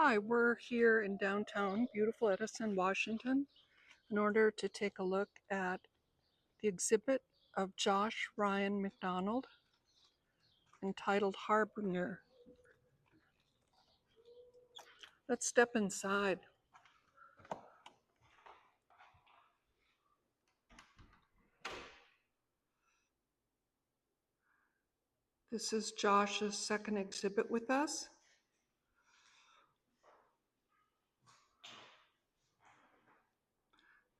Hi, we're here in downtown, beautiful Edison, Washington, in order to take a look at the exhibit of Josh Ryan McDonald entitled Harbinger. Let's step inside. This is Josh's second exhibit with us.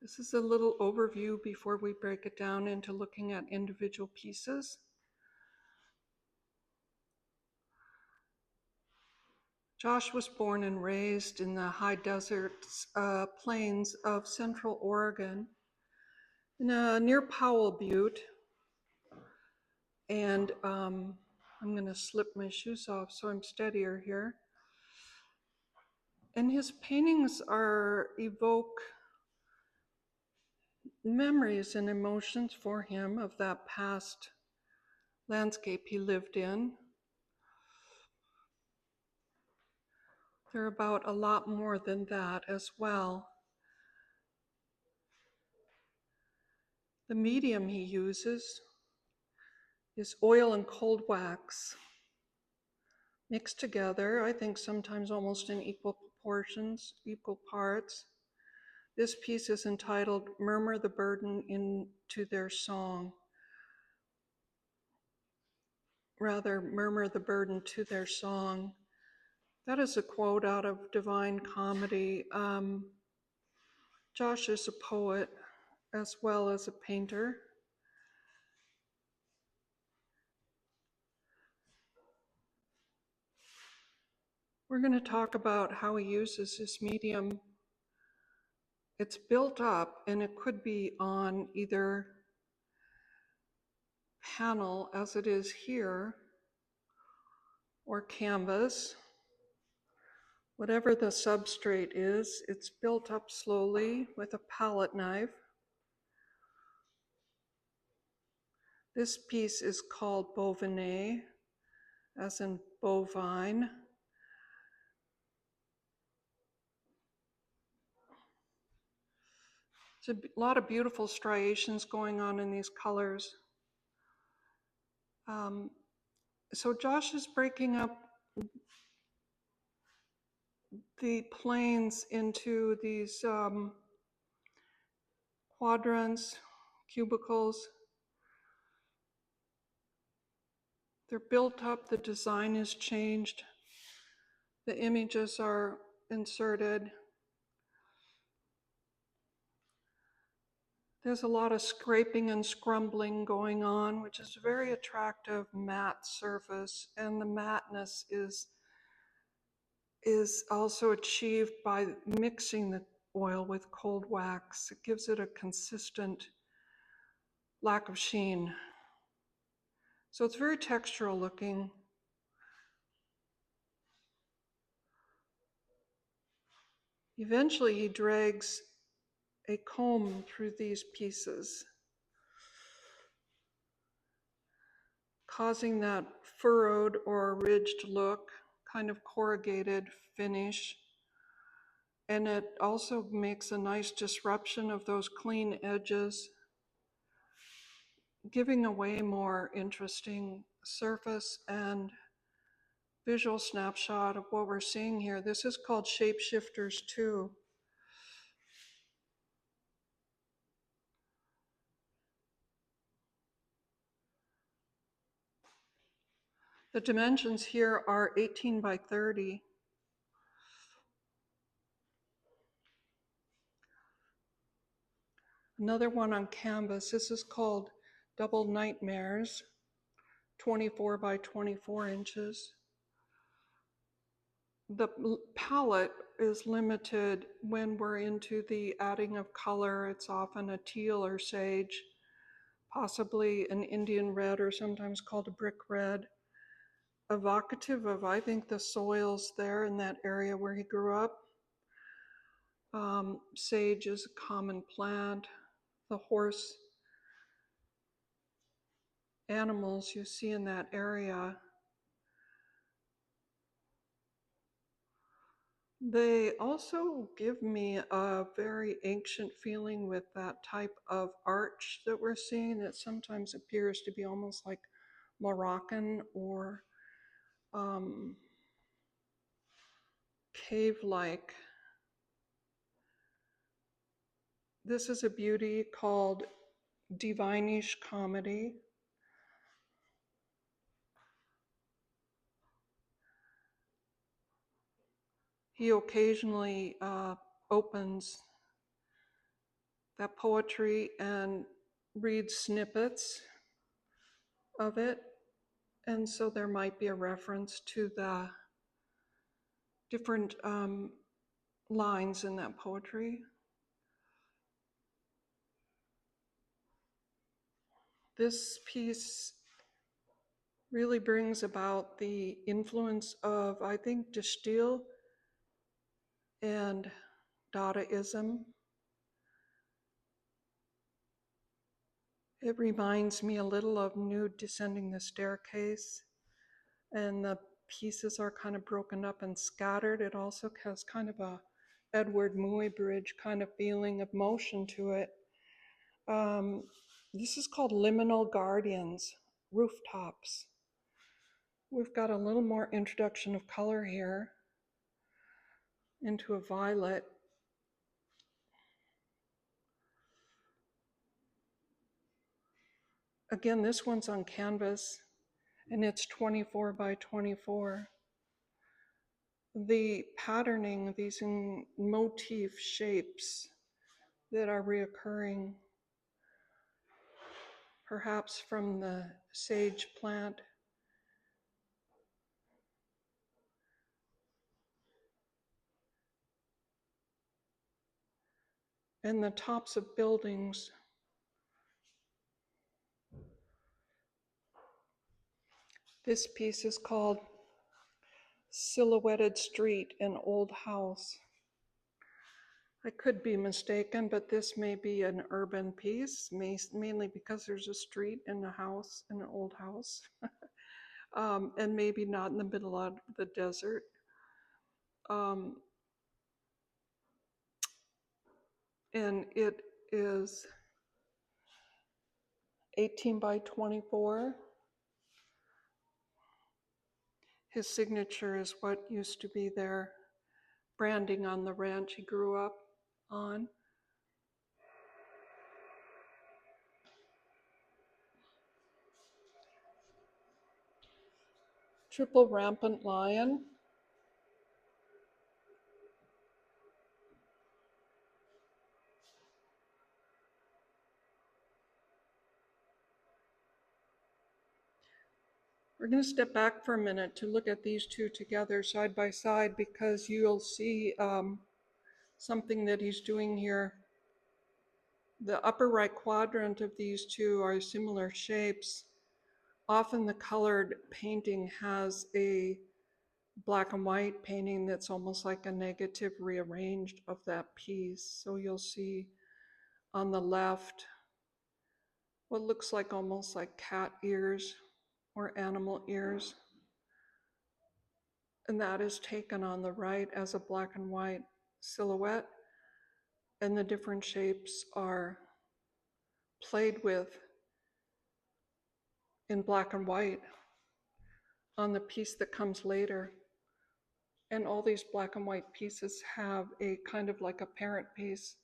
This is a little overview before we break it down into looking at individual pieces. Josh was born and raised in the high deserts plains of central Oregon, near Powell Butte. And I'm going to slip my shoes off so I'm steadier here. And his paintings evoke memories and emotions for him of that past landscape he lived in. They're about a lot more than that as well. The medium he uses is oil and cold wax mixed together, I think sometimes almost in equal proportions, equal parts. This piece is entitled Murmur the Burden into Their Song. Murmur the burden to their song. That is a quote out of Divine Comedy. Josh is a poet as well as a painter. We're going to talk about how he uses this medium. It's built up and it could be on either panel as it is here or canvas. Whatever the substrate is, it's built up slowly with a palette knife. This piece is called Bovine, as in bovine. There's a lot of beautiful striations going on in these colors. So Josh is breaking up the planes into these quadrants, cubicles. They're built up, the design is changed, the images are inserted. There's a lot of scraping and scrumbling going on, which is a very attractive matte surface, and the matteness is also achieved by mixing the oil with cold wax. It gives it a consistent lack of sheen. So it's very textural looking. Eventually he drags a comb through these pieces, causing that furrowed or ridged look, kind of corrugated finish. And it also makes a nice disruption of those clean edges, giving a way more interesting surface and visual snapshot of what we're seeing here. This is called Shapeshifters 2. The dimensions here are 18 by 30. Another one on canvas. This is called Double Nightmares, 24 by 24 inches. The palette is limited when we're into the adding of color. It's often a teal or sage, possibly an Indian red or sometimes called a brick red, evocative of, I think, the soils there in that area where he grew up. Sage is a common plant. The horse animals you see in that area. They also give me a very ancient feeling with that type of arch that we're seeing that sometimes appears to be almost like Moroccan or um, cave-like. This is a beauty called Divinish Comedy. He occasionally opens that poetry and reads snippets of it. And so there might be a reference to the different lines in that poetry. This piece really brings about the influence of, I think, distilled and Dadaism. It reminds me a little of Nude Descending the Staircase, and the pieces are kind of broken up and scattered. It also has kind of a Edward Muybridge kind of feeling of motion to it. This is called Liminal Guardians, Rooftops. We've got a little more introduction of color here into a violet. Again, this one's on canvas, and it's 24 by 24. The patterning, these motif shapes that are reoccurring, perhaps from the sage plant. And the tops of buildings. This piece is called Silhouetted Street and Old House. I could be mistaken, but this may be an urban piece, mainly because there's a street and a house, and an old house, and maybe not in the middle of the desert. And it is 18 by 24. His signature is what used to be their branding on the ranch he grew up on. Triple rampant lion. We're going to step back for a minute to look at these two together side by side, because you'll see something that he's doing here. The upper right quadrant of these two are similar shapes. Often the colored painting has a black and white painting that's almost like a negative rearranged of that piece. So you'll see on the left what looks like almost like cat ears or animal ears. And that is taken on the right as a black and white silhouette. And the different shapes are played with in black and white on the piece that comes later. And all these black and white pieces have a kind of like a parent piece.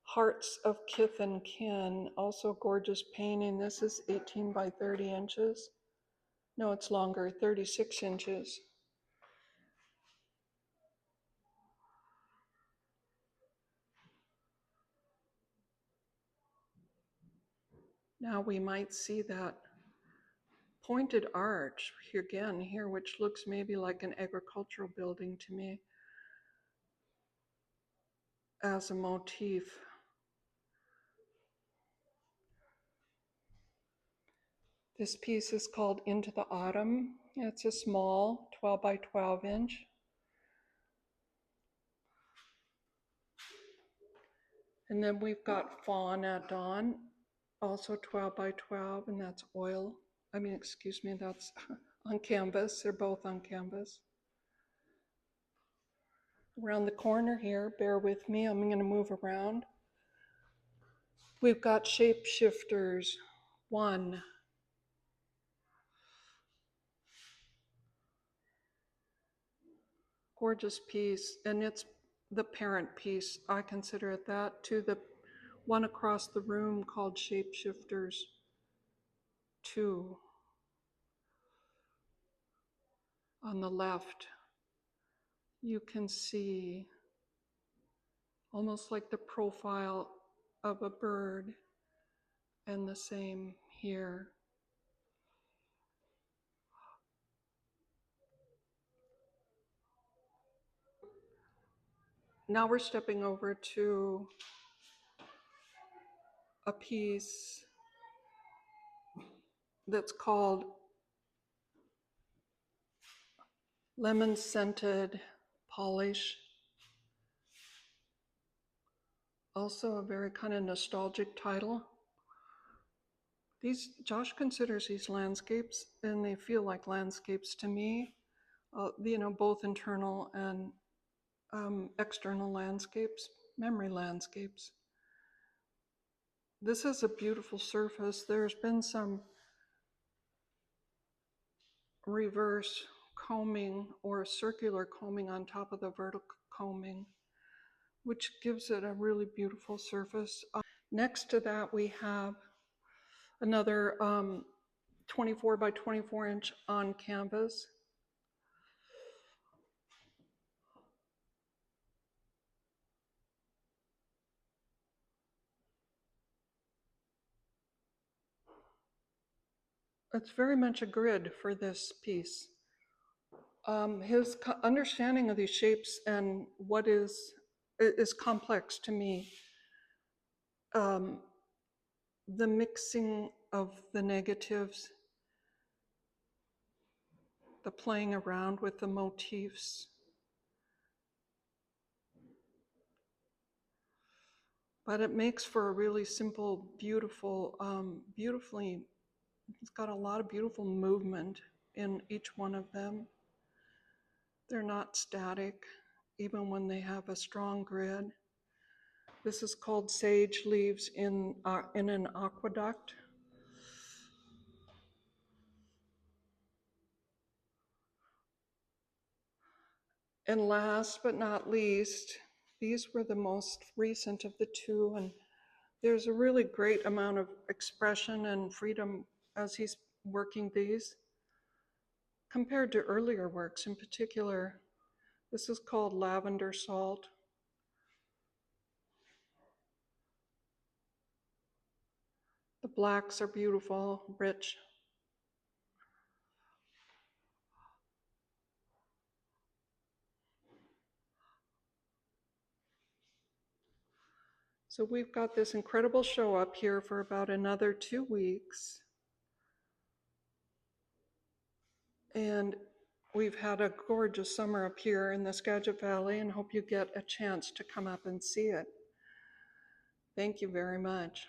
Hearts of Kith and Kin, also gorgeous painting. This is 18 by 30 inches. No, it's longer, 36 inches. Now we might see that pointed arch here again here, which looks maybe like an agricultural building to me as a motif. This piece is called Into the Autumn. It's a small 12 by 12 inch. And then we've got Fawn at Dawn, also 12 by 12, and that's oil. That's on canvas. They're both on canvas. Around the corner here, bear with me, I'm going to move around. We've got shapeshifters. 1. Gorgeous piece, and it's the parent piece. I consider it that, to the one across the room called Shapeshifters 2 on the left. You can see almost like the profile of a bird, and the same here. Now we're stepping over to a piece that's called Lemon Scented Polish. Also a very kind of nostalgic title. Josh considers these landscapes, and they feel like landscapes to me, both internal and external landscapes, memory landscapes. This is a beautiful surface. There's been some reverse combing or circular combing on top of the vertical combing, which gives it a really beautiful surface. Next to that, we have another 24 by 24 inch on canvas. It's very much a grid for this piece. His understanding of these shapes and what is complex to me. The mixing of the negatives, the playing around with the motifs, but it makes for a really simple, beautiful, it's got a lot of beautiful movement in each one of them. They're not static, even when they have a strong grid. This is called Sage Leaves in an Aqueduct. And last but not least, these were the most recent of the two, and there's a really great amount of expression and freedom as he's working these, compared to earlier works. In particular, this is called Lavender Salt. The blacks are beautiful, rich. So we've got this incredible show up here for about another 2 weeks. And we've had a gorgeous summer up here in the Skagit Valley, and hope you get a chance to come up and see it. Thank you very much.